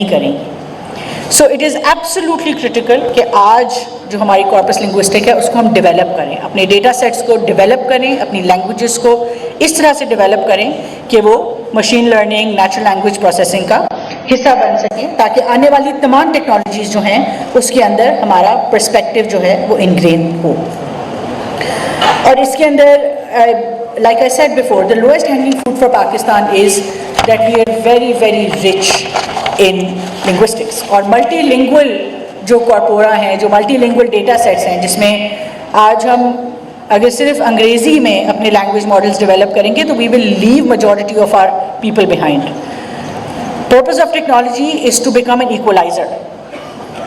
کریں گی. So it is absolutely critical کہ آج جو ہماری کارپس لنگوسٹک ہے اس کو ہم ڈیولپ کریں, اپنے ڈیٹا سیٹس کو ڈیولپ کریں, اپنی لینگویجز کو اس طرح سے ڈیولپ کریں کہ وہ machine learning, natural language processing کا حصہ بن سکیں, تاکہ آنے والی تمام ٹیکنالوجیز جو ہیں اس کے اندر ہمارا پرسپیکٹو جو ہے وہ انگرین ہو. اور اس کے اندر like I said before, the lowest hanging fruit for Pakistan is that we are very, very rich in linguistics. اور ملٹی لنگول جو کارپورا ہیں, جو ملٹی لنگول ڈیٹا سیٹس ہیں, جس میں آج ہم اگر صرف انگریزی میں اپنے لینگویج ماڈلز ڈیولپ کریں گے تو we will leave majority of our people behind. Purpose of technology is to become an equalizer.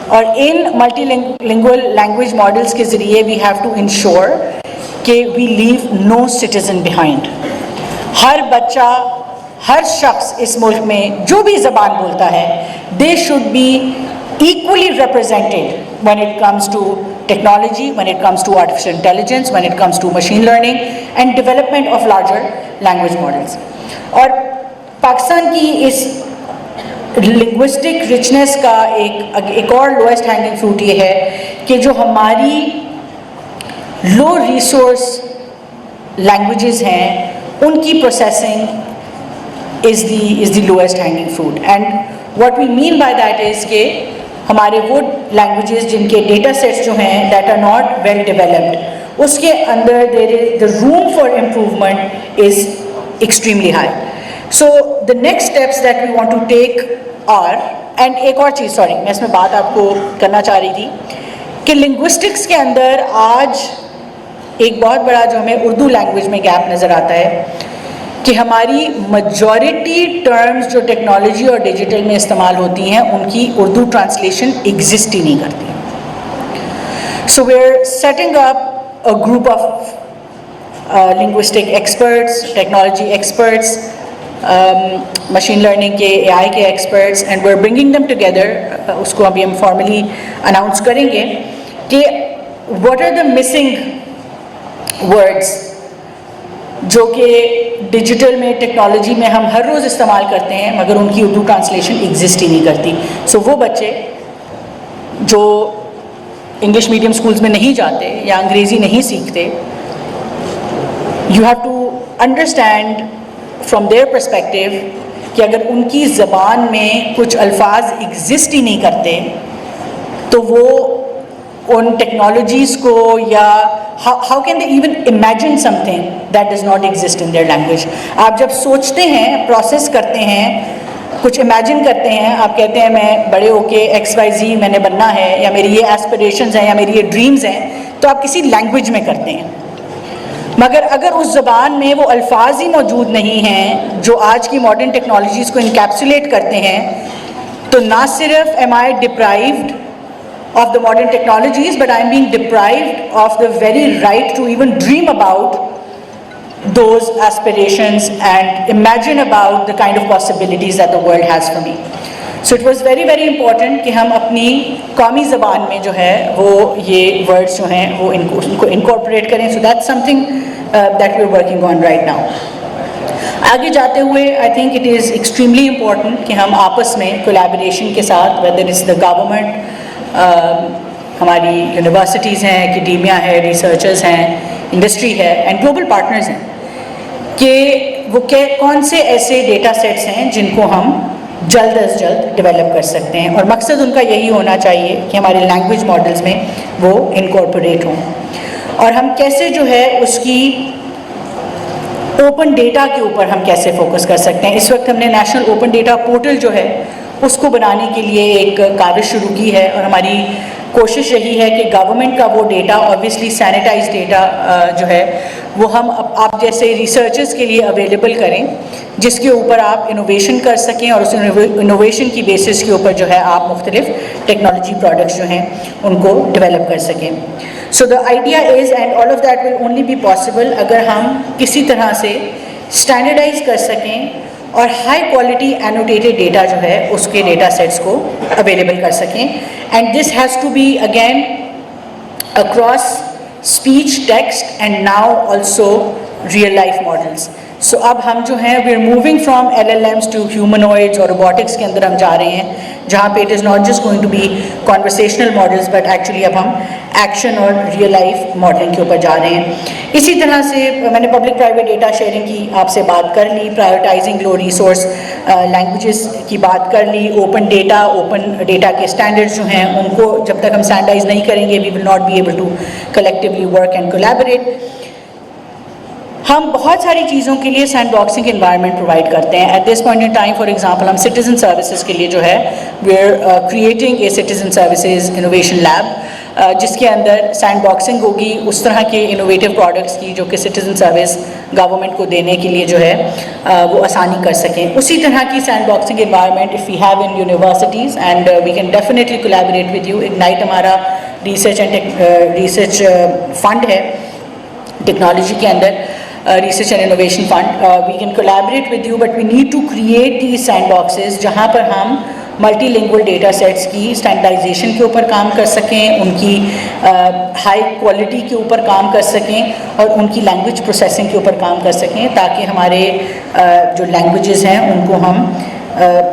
اور ان ملٹی لنگول لینگویج ماڈلز کے ذریعے we have to ensure کہ وی لیو نو سٹیزن بیہائنڈ. ہر بچہ, ہر شخص اس ملک میں جو بھی زبان بولتا ہے, they should be equally represented when it comes to technology, when it comes to artificial intelligence, when it comes to machine learning and development of larger language models. اور پاکستان کی اس لنگوسٹک رچنس کا ایک اور لوئسٹ ہینگنگ فروٹ یہ ہے کہ جو ہماری لو ریسورس لینگویجز ہیں ان کی processing is the lowest hanging fruit. And what we mean by that is کہ ہمارے وہ لینگویجز جن کے ڈیٹا سیٹس جو ہیں that are not well developed, اس کے اندر the room for improvement is extremely high. So the next steps that we want to take are, and ایک اور چیز, سوری میں اس میں بات آپ کو کرنا چاہ رہی تھی کہ لنگوسٹکس کے اندر آج ایک بہت بڑا جو ہمیں اردو لینگویج میں گیپ نظر آتا ہے کہ ہماری میجورٹی ٹرمز جو ٹیکنالوجی اور ڈیجیٹل میں استعمال ہوتی ہیں ان کی اردو ٹرانسلیشن ایگزسٹ ہی نہیں کرتی. So we are setting up a group of linguistic experts, technology experts, machine learning کے AI کے experts, and we are bringing them together. اس کو ابھی ہم فارملی اناؤنس کریں گے کہ what are the missing words جو کہ ڈیجیٹل میں, ٹیکنالوجی میں ہم ہر روز استعمال کرتے ہیں مگر ان کی اردو ٹرانسلیشن ایگزسٹ ہی نہیں کرتی. سو وہ بچے جو انگلش میڈیم اسکولز میں نہیں جاتے یا انگریزی نہیں سیکھتے, you have to understand from their perspective کہ اگر ان کی زبان میں کچھ الفاظ ایگزسٹ ہی نہیں کرتے تو وہ ان ٹیکنالوجیز کو یا how can they even imagine something that does not exist in their language. آپ جب سوچتے ہیں, پروسیس کرتے ہیں, کچھ امیجن کرتے ہیں, آپ کہتے ہیں میں بڑے ہو کے XYZ میں نے بننا ہے, یا میری یہ ایسپریشنز ہیں, یا میری یہ ڈریمز ہیں, تو آپ کسی لینگویج میں کرتے ہیں. مگر اگر اس زبان میں وہ الفاظ ہی موجود نہیں ہیں جو آج کی ماڈرن ٹیکنالوجیز کو انکیپسولیٹ کرتے ہیں, تو نہ صرف am I deprived of the modern technologies, but I am being deprived of the very right to even dream about those aspirations and imagine about the kind of possibilities that the world has for me. So it was very, very important کہ ہم اپنی قومی زبان میں جو ہے وہ یہ words جو ہیں وہ ان کو incorporate کریں. So that's something that we're working on right now. آگے جاتے ہوئے I think it is extremely important کہ ہم آپس میں collaboration کے ساتھ, whether it's the government, ہماری یونیورسٹیز ہیں, اکیڈیمیا ہے, ریسرچرز ہیں, انڈسٹری ہے, اینڈ گلوبل پارٹنرز ہیں, کہ وہ کون سے ایسے ڈیٹا سیٹس ہیں جن کو ہم جلد از جلد ڈیولپ کر سکتے ہیں. اور مقصد ان کا یہی ہونا چاہیے کہ ہمارے لینگویج ماڈلز میں وہ انکارپوریٹ ہوں. اور ہم کیسے جو ہے اس کی اوپن ڈیٹا کے اوپر ہم کیسے فوکس کر سکتے ہیں. اس وقت ہم نے نیشنل اوپن ڈیٹا پورٹل جو ہے اس کو بنانے کے لیے ایک کاوش شروع کی ہے, اور ہماری کوشش یہی ہے کہ گورنمنٹ کا وہ ڈیٹا, آبویسلی سینیٹائز ڈیٹا جو ہے وہ ہم آپ جیسے ریسرچرز کے لیے اویلیبل کریں, جس کے اوپر آپ انوویشن کر سکیں, اور اس انوویشن کی بیسس کے اوپر جو ہے آپ مختلف ٹیکنالوجی پروڈکٹس جو ہیں ان کو ڈیولپ کر سکیں. So the idea is, and all of that will only be possible اگر ہم کسی طرح سے اسٹینڈرڈائز کر سکیں اور ہائی کوالٹی اینوٹیٹڈ ڈیٹا جو ہے اس کے ڈیٹا سیٹس کو اویلیبل کر سکیں. And this has to be again across speech, text, and now also real life models. سو اب ہم جو ہیں we are moving from LLMs to humanoids اور روبوٹکس کے اندر ہم جا رہے ہیں, جہاں پہ it is not just going to be conversational models but actually اب ہم ایکشن اور ریئل لائف ماڈلنگ کے اوپر جا رہے ہیں. اسی طرح سے میں نے پبلک پرائیویٹ ڈیٹا شیئرنگ کی آپ سے بات کر لی, پرائیورٹائزنگ لو ریسورس لینگویجز کی بات کر لی, اوپن ڈیٹا کے اسٹینڈرڈس جو ہیں ان کو جب تک ہم اسٹینڈرڈائز نہیں کریں گے we will not be able to collectively work and collaborate. ہم بہت ساری چیزوں کے لیے سینڈ باکسنگ انوائرمنٹ پرووائڈ کرتے ہیں. At this point in time for example ہم سٹیزن سروسز کے لیے جو ہے we are creating a citizen services innovation lab, جس کے اندر سینڈ باکسنگ ہوگی اس طرح کے انوویٹیو پروڈکٹس کی جو کہ سٹیزن سروس گورنمنٹ کو دینے کے لیے جو ہے وہ آسانی کر سکیں. اسی طرح کی sandboxing environment if we have in universities and we can definitely collaborate with you. Ignite ہمارا ریسرچ فنڈ ہے ٹیکنالوجی کے اندر, research and innovation fund. We can collaborate with you but we need to create the sandboxes جہاں پر ہم multilingual data sets کی standardisation کے اوپر کام کر سکیں, ان کی ہائی کوالٹی کے اوپر کام کر سکیں اور ان کی لینگویج پروسیسنگ کے اوپر کام کر سکیں, تاکہ ہمارے جو لینگویجز ہیں ان کو ہم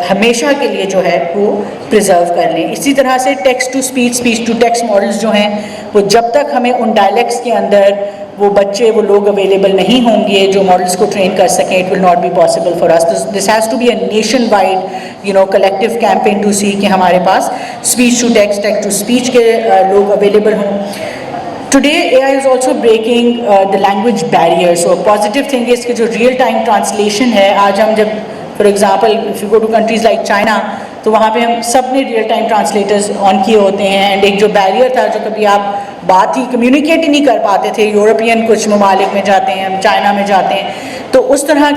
ہمیشہ کے لیے جو ہے وہ پرزرو کر لیں. اسی طرح سے text to speech, speech to text models جو ہیں وہ جب تک ہمیں ان ڈائلیکٹس کے اندر وہ بچے وہ لوگ اویلیبل نہیں ہوں گے جو ماڈلس کو ٹرین کر سکیں, it will not be possible for us. This has to be a nationwide collective campaign to see کہ ہمارے پاس speech to text, text to speech کے لوگ اویلیبل ہوں. Today AI is also breaking the language barrier. So a positive thing is کہ جو real time translation ہے, آج ہم جب for example if you go to countries like China تو وہاں پہ ہم سب نے ریئل ٹائم ٹرانسلیٹرز آن کیے ہوتے ہیں, اینڈ ایک جو بیریئر تھا جو کبھی آپ بات ہی کمیونیکیٹ ہی نہیں کر پاتے تھے, یورپین کچھ ممالک میں جاتے ہیں, ہم چائنا میں جاتے ہیں, تو اس طرح